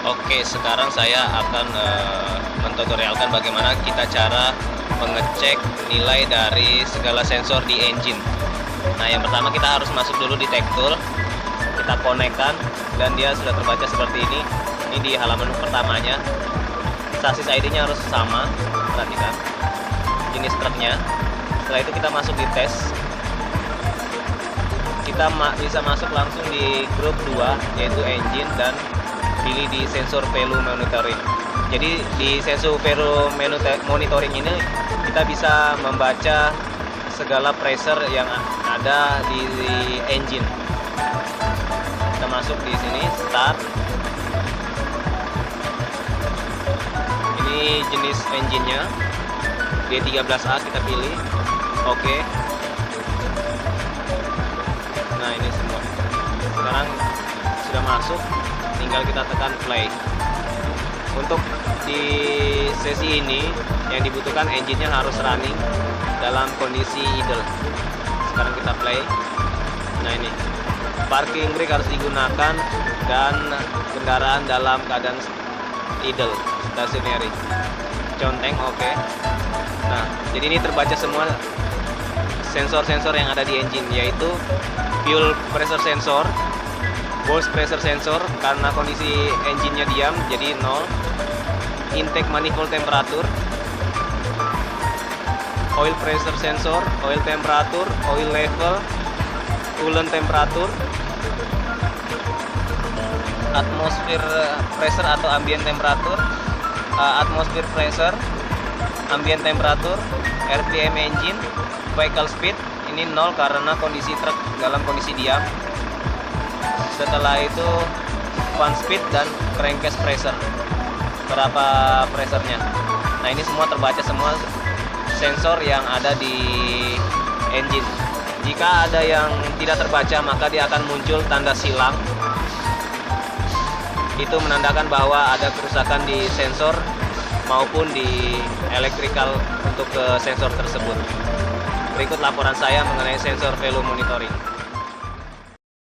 Oke, sekarang saya akan mentutorialkan bagaimana kita cara mengecek nilai dari segala sensor di engine. Nah, yang pertama kita harus masuk dulu di Tektool, kita konekkan, dan dia sudah terbaca seperti ini. Ini di halaman pertamanya. Sasis ID-nya harus sama, perhatikan jenis truknya. Setelah itu kita masuk di tes. Kita bisa masuk langsung di grup 2, yaitu engine, dan pilih di sensor value monitoring. Jadi di sensor value monitoring ini kita bisa membaca segala pressure yang ada di engine. Kita masuk di sini, start. Ini jenis engine-nya D13A, kita pilih oke. Nah, ini semua sekarang sudah masuk, tinggal kita tekan play. Untuk di sesi ini yang dibutuhkan engine-nya harus running dalam kondisi idle. Sekarang kita play. Nah, ini parking brake harus digunakan dan kendaraan dalam keadaan idle, stationary. Conteng oke. Nah, jadi ini terbaca semua sensor-sensor yang ada di engine, yaitu fuel pressure sensor, burst pressure sensor karena kondisi engine-nya diam jadi 0, intake manifold temperatur, oil pressure sensor, oil temperatur, oil level, coolant temperatur, atmosphere pressure atau ambient temperatur, atmosphere pressure, ambient temperatur, RPM engine, vehicle speed. Ini 0 karena kondisi truk dalam kondisi diam. Setelah itu fan speed dan crankcase pressure, berapa pressure-nya. Nah, ini semua terbaca, semua sensor yang ada di engine. Jika ada yang tidak terbaca, maka dia akan muncul tanda silang. Itu menandakan bahwa ada kerusakan di sensor maupun di electrical untuk ke sensor tersebut. Berikut laporan saya mengenai sensor value monitoring.